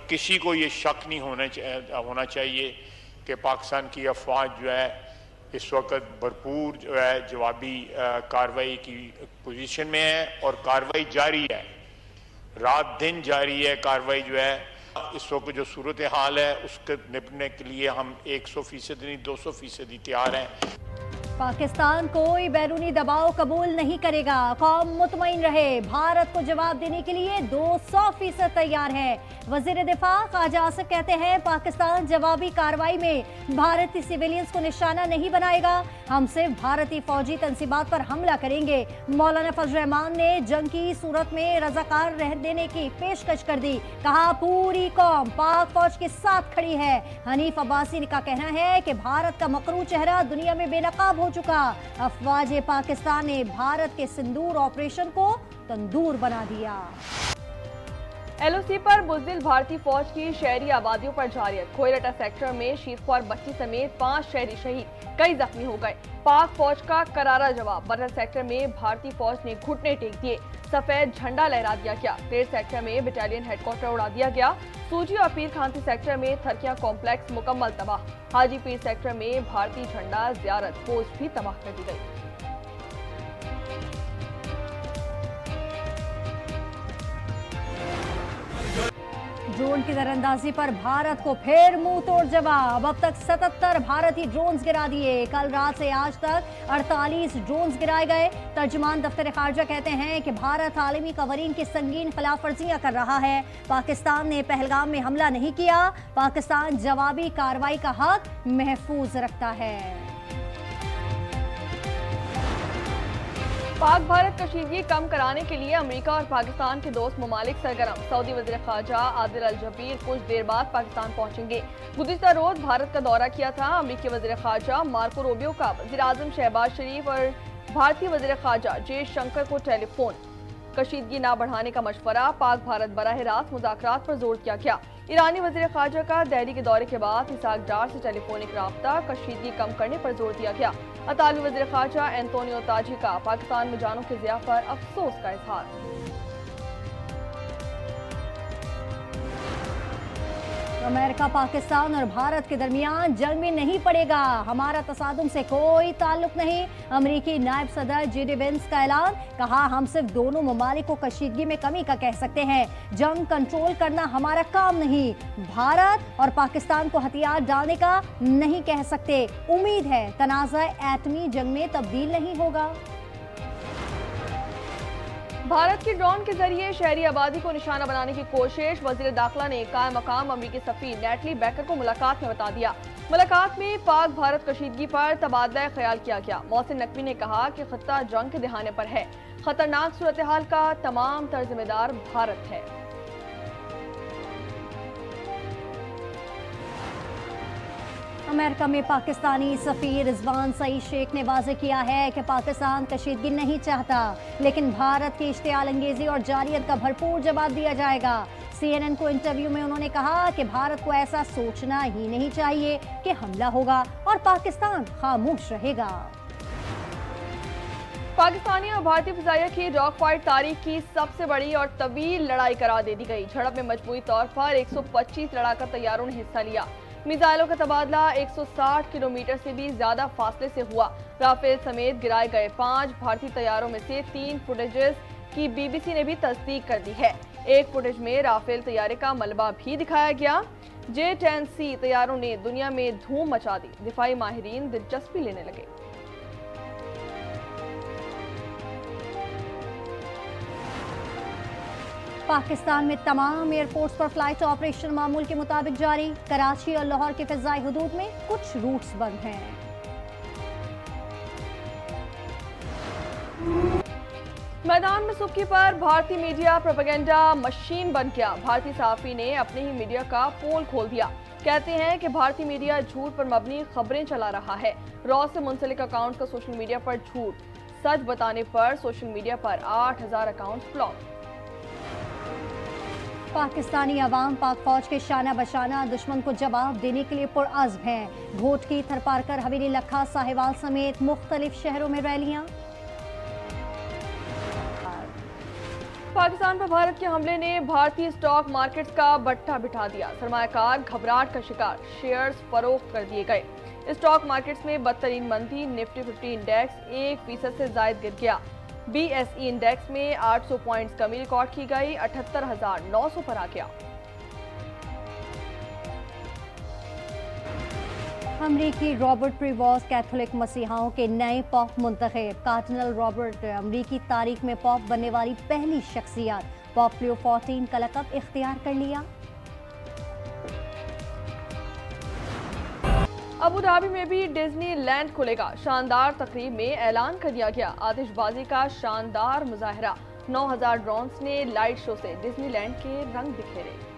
किसी को ये शक नहीं होना चाहिए कि पाकिस्तान की अफवाज जो है इस वक्त भरपूर जो है जवाबी कार्रवाई की पोजीशन में है और कार्रवाई जारी है, रात दिन जारी है कार्रवाई जो है। इस वक्त जो सूरत हाल है उसके निपटने के लिए हम 100% नहीं 200% तैयार हैं। पाकिस्तान कोई बैरूनी दबाव कबूल नहीं करेगा, कौम मुतमईन रहे, भारत को जवाब देने के लिए 200% तैयार है। वजीर दिफा ख्वाजा आसिफ कहते हैं पाकिस्तान जवाबी कार्रवाई में भारतीय सिविलियंस को निशाना नहीं बनाएगा, हम सिर्फ भारतीय फौजी तंसीबात पर हमला करेंगे। मौलाना फजल रहमान ने जंग की सूरत में रजाकार रह देने की पेशकश कर दी, कहा पूरी कौम पाक फौज के साथ खड़ी है। हनीफ अब्बासी का कहना है कि भारत का मकरू चेहरा दुनिया में बेनकाब हो चुका, अफवाज पाकिस्तान ने भारत के सिंदूर ऑपरेशन को तंदूर बना दिया। LOC पर बुज़दिल भारतीय फौज की शहरी आबादियों पर जारियत, कोयलटा सेक्टर में शीरख्वार बच्ची समेत 5 शहरी शहीद, कई जख्मी हो गए। पाक फौज का करारा जवाब, बर्रल सेक्टर में भारतीय फौज ने घुटने टेक दिए, सफेद झंडा लहरा दिया गया। क्रेट सेक्टर में बटालियन हेडक्वार्टर उड़ा दिया गया। सूजी और पीर खांसी सेक्टर में थरकिया कॉम्प्लेक्स मुकम्मल तबाह। हाजी पीर सेक्टर में भारतीय झंडा जियारत पोस्ट भी तबाह कर दी गई। ड्रोन की दरअंदाजी पर भारत को फिर मुंह तोड़ जवाब, अब तक 77 भारतीय ड्रोन्स गिरा दिए। कल रात से आज तक 48 ड्रोन्स गिराए गए। तर्जुमान दफ्तर खारजा कहते हैं कि भारत आलमी कवानीन की संगीन खिलाफ वर्जियां कर रहा है। पाकिस्तान ने पहलगाम में हमला नहीं किया, पाकिस्तान जवाबी कार्रवाई का हक महफूज रखता है। पाक भारत कशीदगी कम कराने के लिए अमेरिका और पाकिस्तान के दोस्त ममालिक सरगर्म। सऊदी वज़ीर ख़ारजा आदिल अल जबीर कुछ देर बाद पाकिस्तान पहुंचेंगे। गुज़िश्ता रोज भारत का दौरा किया था अमेरिकी वज़ीर ख़ारजा मार्को रूबियो का वज़ीर आज़म शहबाज शरीफ और भारतीय वज़ीर ख़ारजा जयशंकर को टेलीफोन। कशीदगी न बढ़ाने का मशवरा, पाक भारत बराह रास्त मुज़ाकरात पर जोर दिया गया। ईरानी वज़ीर ख़ारजा का दिल्ली के दौरे के बाद इसाक डार से टेलीफोनिक राब्ता, कशीदगी कम करने पर जोर दिया गया। अतालवी वज़ीर ख़ारजा एंटोनियो ताजी का पाकिस्तान में जानों की ज़िया पर अफसोस का इजहार। अमेरिका पाकिस्तान और भारत के दरमियान जंग में नहीं पड़ेगा, हमारा तसादुम से कोई ताल्लुक नहीं। अमेरिकी नायब सदर JD वेंस का ऐलान, कहा हम सिर्फ दोनों ममालिक को कशीदगी में कमी का कह सकते हैं, जंग कंट्रोल करना हमारा काम नहीं। भारत और पाकिस्तान को हथियार डालने का नहीं कह सकते। उम्मीद है तनाज़ा एटमी जंग में तब्दील नहीं होगा। भारत की ड्रोन के जरिए शहरी आबादी को निशाना बनाने की कोशिश, वजीर दाखिला ने कायम मकाम अमरीकी सफीर नेटली बैकर को मुलाकात में बता दिया। मुलाकात में पाक भारत कशीदगी पर तबादला ख्याल किया गया। मोहसिन नकवी ने कहा कि खत्ता जंग के दहाने पर है, खतरनाक सूरत हाल का तमाम तर जिम्मेदार भारत है। अमेरिका में पाकिस्तानी सफीर रिजवान सईद शेख ने वाज़ेह किया है कि पाकिस्तान कशीदगी नहीं चाहता, लेकिन भारत की इश्तियाल अंगेजी और जारियत का भरपूर जवाब दिया जाएगा। CNN को इंटरव्यू में उन्होंने कहा कि भारत को ऐसा सोचना ही नहीं चाहिए कि हमला होगा और पाकिस्तान खामोश रहेगा। पाकिस्तानी और भारतीय फिजाइया की डॉग फाइट तारीख की सबसे बड़ी और तवील लड़ाई करार दे दी गई। झड़प में मजमूई तौर पर 125 लड़ाकर तैयारों ने हिस्सा लिया। मिसाइलों का तबादला 160 किलोमीटर से भी ज्यादा फासले से हुआ। राफेल समेत गिराए गए 5 भारतीय तैयारों में से 3 फुटेजेस की BBC ने भी तस्दीक कर दी है। एक फुटेज में राफेल तैयारे का मलबा भी दिखाया गया। J-10C तैयारों ने दुनिया में धूम मचा दी। दिफाई माहिरीन दिलचस्पी लेने लगे। पाकिस्तान में तमाम एयरपोर्ट्स पर फ्लाइट ऑपरेशन मामूल के मुताबिक जारी। कराची और लाहौर के फिजाई हुदूद में कुछ रूट्स बंद हैं। मैदान में सुबकी पर भारतीय मीडिया प्रोपेगेंडा मशीन बन गया। भारतीय सहाफी ने अपने ही मीडिया का पोल खोल दिया। कहते हैं कि भारतीय मीडिया झूठ पर मबनी खबरें चला रहा है। रॉ से मुंसलिक अकाउंट्स का सोशल मीडिया पर झूठ, सच बताने पर सोशल मीडिया पर 8000 अकाउंट्स ब्लॉक। पाकिस्तानी अवाम पाक फौज के शाना बशाना दुश्मन को जवाब देने के लिए पुरअज़्म हैं। घोटकी, थरपारकर, हवेली, लखा, साहिवाल समेत मुख्तलिफ शहरों में रैलियां। पाकिस्तान पर भारत के हमले ने भारतीय स्टॉक मार्केट्स का बट्टा बिठा दिया। सरमायाकार घबराहट का शिकार, शेयर्स फरोख्त कर दिए गए। स्टॉक मार्केट्स में बदतरीन मंदी, निफ्टी 50 इंडेक्स 1% से जायद गिर गया। BSE इंडेक्स में 800 पॉइंट्स कमी रिकॉर्ड की गई, 78,900 पर आ गया। अमरीकी रॉबर्ट प्रीवॉस कैथोलिक मसीहाओं के नए पॉप मुंतखब। कार्डिनल रॉबर्ट अमरीकी तारीख में पॉप बनने वाली पहली शख्सियत। पॉप लियो 14 का लक़ब इख्तियार कर लिया। अबू धाबी में भी डिज्नी लैंड खुलेगा। शानदार तकरीब में ऐलान कर दिया गया। आतिशबाजी का शानदार मुजाहरा, 9000 ड्रोन्स ने लाइट शो से डिज्नीलैंड के रंग बिखेरे।